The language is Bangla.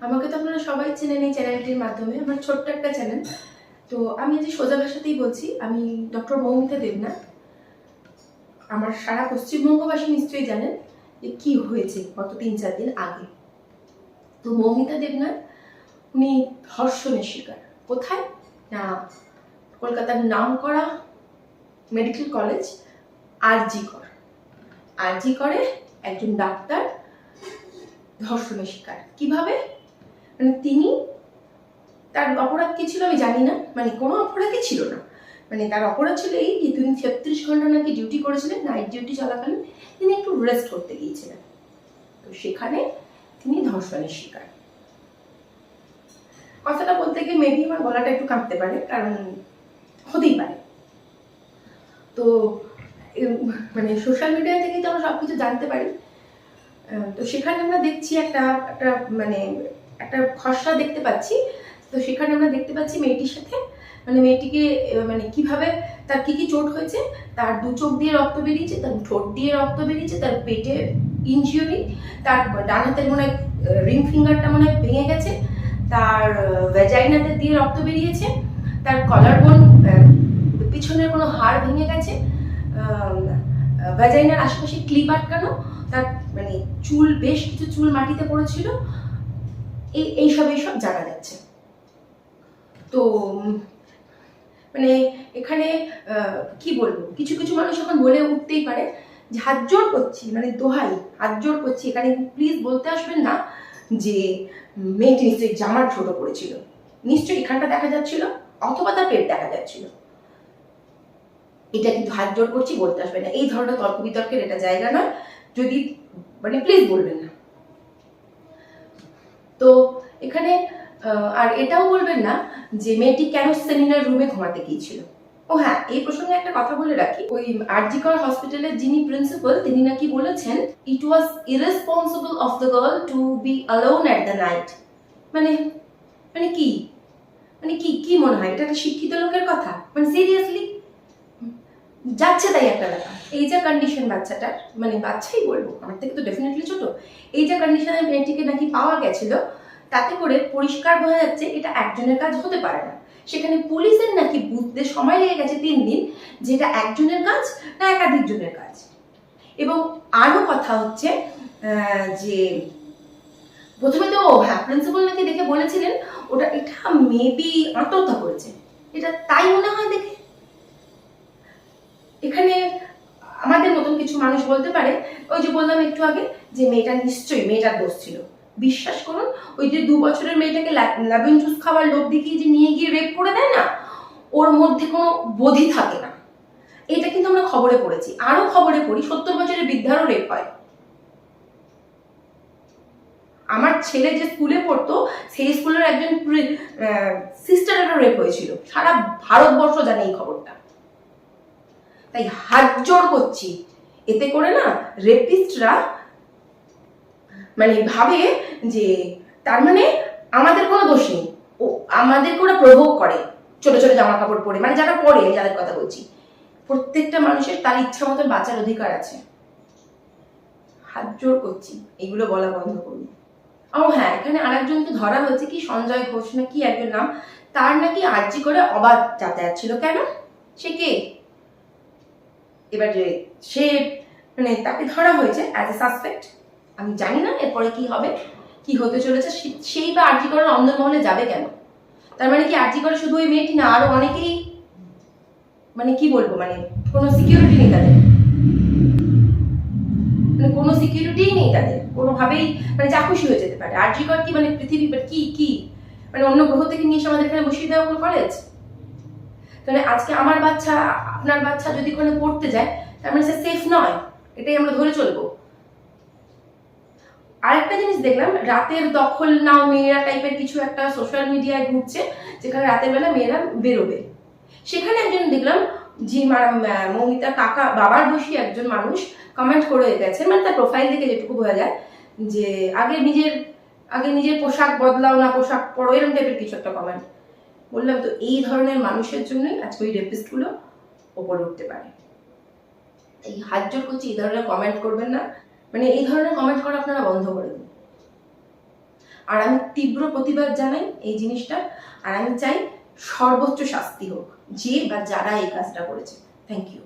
আমাকে তো আপনারা সবাই চেনেন এই চ্যানেলটির মাধ্যমে, আমার ছোট্ট একটা চ্যানেল। তো আমি আজ সোজা ভাষাতেই বলছি, আমি ডক্টর মৌমিতা দেবনাথ। আমার সারা পশ্চিমবঙ্গবাসী নিশ্চয়ই জানেন যে কি হয়েছে গত 3-4 দিন আগে। তো মৌমিতা দেবনাথ উনি ধর্ষণের শিকার। কোথায় না, কলকাতার নামকরা মেডিকেল কলেজ আরজি করে একজন ডাক্তার ধর্ষণের শিকার। কিভাবে? মানে তিনি, তার অপরাধ কি ছিল আমি জানি না, মানে কোনো অপরাধই ছিল না। মানে তার অপরাধ ছিল এই যে তিনি 36 ঘন্টা নাকি ডিউটি করেছিলেন, নাইট ডিউটি চলাকালীন তিনি একটু রেস্ট করতে গিয়েছিলেন। তো সেখানে তিনি ধর্ষণের শিকার। কথাটা বলতে গিয়ে মেবি আমার গলাটা একটু কাঁপতে পারে, কারণ হতেই পারে। তো মানে সোশ্যাল মিডিয়া থেকেই তো আমরা সবকিছু জানতে পারি। তো সেখানে আমরা দেখছি একটা মানে একটা খসড়া দেখতে পাচ্ছি। তো সেখানে আমরা দেখতে পাচ্ছি মেয়েটির সাথে, মানে মেয়েটিকে মানে কিভাবে তার কি কি চোট হয়েছে। তার 2 চোখ দিয়ে রক্ত বেরিয়েছে, তার ঠোঁট দিয়ে রক্ত বেরিয়েছে, তার পেটে ইনজিউরি, তার ডান হাতের মনে হয় রিং ফিঙ্গারটা মনে হয় ভেঙে গেছে, তার ভ্যাজাইনাতে দিয়ে রক্ত বেরিয়েছে, তার কলার বোন পিছনের কোনো হাড় ভেঙে গেছে, ভ্যাজাইনার আশেপাশে ক্লিপ আটকানো, তার মানে চুল, বেশ কিছু চুল মাটিতে পড়েছিল। এইসব জানা যাচ্ছে। তো মানে এখানে কি বলবো, কিছু কিছু মানুষ এখন বলে উঠতেই পারে যে হাত জোর করছি, মানে দোহাই, হাত জোর করছি, এখানে প্লিজ বলতে আসবেন না যে মেয়েটি নিশ্চয়ই জামার ছোট পড়েছিল, নিশ্চয়ই এখানটা দেখা যাচ্ছিল, অথবা তার পেট দেখা যাচ্ছিল। এটা কিন্তু হাত জোর করছি বলতে আসবে না, এই ধরনের তর্ক বিতর্কের এটা জায়গা নয়, যদি মানে প্লিজ বলবেন না। তো এখানে আর এটাও বলবেন না যে মেয়েটি কেন সেমিনার রুমে ঘুমাতে গিয়েছিল। ও হ্যাঁ, এই প্রসঙ্গে একটা কথা বলে রাখি, ওই আরজি কর হসপিটালের যিনি প্রিন্সিপাল তিনি নাকি বলেছেন it was irresponsible of the girl to be alone at the night. মানে মানে কি, মানে কি মনে হয় এটা একটা শিক্ষিত লোকের কথা? মানে সিরিয়াসলি যাচ্ছে তাই একটা ব্যাপার। এই যে কন্ডিশন বাচ্চাটার, মানে বাচ্চাই বলবো, আমার থেকে তো ডেফিনেটলি ছোট, এই যে কন্ডিশনের মেয়েটিকে নাকি পাওয়া গেছিল, তাতে করে পরিষ্কার বোঝা যাচ্ছে এটা একজনের কাজ হতে পারে না। সেখানে পুলিশের নাকি বুঝতে সময় লেগে গেছে 3 দিন, যেটা একজনের কাজ না একাধিক জনের কাজ। এবং আরো কথা হচ্ছে যে প্রথমে তো হ্যাঁ প্রিন্সিপাল নাকি দেখে বলেছিলেন এটা মেবি আত্মহত্যা করেছে, এটা তাই মনে হয় দেখে। এখানে আমাদের মতন কিছু মানুষ বলতে পারে, ওই যে বললাম একটু আগে যে মেয়েটা নিশ্চয়ই মেয়েটার দোষ ছিল। বিশ্বাস করুন, ওই যে 2 বছরের মেয়েটাকে ল্যাবেন জুস খাওয়ার লোভ দেখিয়ে যে নিয়ে গিয়ে রেপ করে দেয় না, ওর মধ্যে কোনো বোধই থাকে না। এটা কিন্তু আমরা খবরে পড়েছি, আরো খবরে পড়ি 70 বছরের বৃদ্ধারও রেপ হয়। আমার ছেলে যে স্কুলে পড়তো সেই স্কুলের একজন সিস্টারেরও রেপ হয়েছিল, সারা ভারতবর্ষ জানে এই খবরটা। তাই হাত জোড় করছি, এতে করে না রেপিস্টরা মানে ভাবে যে তার মানে আমাদের কোনো দোষ নেই, ও আমাদের কোনো প্রভোগ করে ছোট ছোট জামা কাপড় পরে, মানে যারা পরে, যাদের কথা বলছি, প্রত্যেকটা মানুষের তার ইচ্ছা মতন বাঁচার অধিকার আছে। হাত জোড় করছি এগুলো বলা বন্ধ করুন। ও হ্যাঁ, এখানে আরেকজনকে ধরা হয়েছে, কি সঞ্জয় ঘোষ না কি একজন নাম, তার নাকি আরজি করে অবাধ যাতায়াত ছিল। কেন? সে কে? এবার যে সে মানে তাকে ধরা হয়েছে অ্যাজ এ সাসপেক্ট, আমি জানি না এরপরে কি হবে, কি হতে চলেছে। সেই বা আরজি করার অন্দরমহলে যাবে কেন? তার মানে কি আরজি করে শুধু ওই মেয়েটি না, আরো অনেকেই, মানে কি বলবো, মানে কোনো সিকিউরিটি নেই তাদের, মানে কোনো সিকিউরিটি নেই তাদের, কোনোভাবেই মানে যা খুশি হয়ে যেতে পারে। আরজি কর কি মানে পৃথিবী কি মানে অন্য গ্রহ থেকে নিয়ে এসে আমাদের এখানে বসিয়ে দেওয়া কোনো কলেজ? তাহলে আজকে আমার বাচ্চা, আপনার বাচ্চা যদি ওখানে পড়তে যায়, তার মানে সে সেফ নয়, এটাই আমরা ধরে চলবো। আরেকটা জিনিস দেখলাম, রাতের দখল নাও মেয়েরা টাইপের কিছু একটা সোশ্যাল মিডিয়ায় ঘুরছে, যেখানে রাতের বেলা মেয়েরা বেরোবে। সেখানে একজন দেখলাম যে মৌমিতা কাকা বাবার বয়সী একজন মানুষ কমেন্ট করে গেছেন, মানে তার প্রোফাইল থেকে যেটুকু বোঝা যায় যে আগে নিজের পোশাক বদলাও না, পোশাক পরো, এরকম টাইপের কিছু একটা কমেন্ট। বললাম তো এই ধরনের মানুষের জন্যই আজকে ওই রেপিস্টগুলো ওপরে উঠতে পারে। এই হাত জোর করছি, এই ধরনের কমেন্ট করবেন না, মানে এই ধরনের কমেন্ট করা আপনারা বন্ধ করে দিন। আর আমি তীব্র প্রতিবাদ জানাই এই জিনিসটার। আর আমি চাই সর্বোচ্চ শাস্তি হোক যে বা যারা এই কাজটা করেছে। Thank you.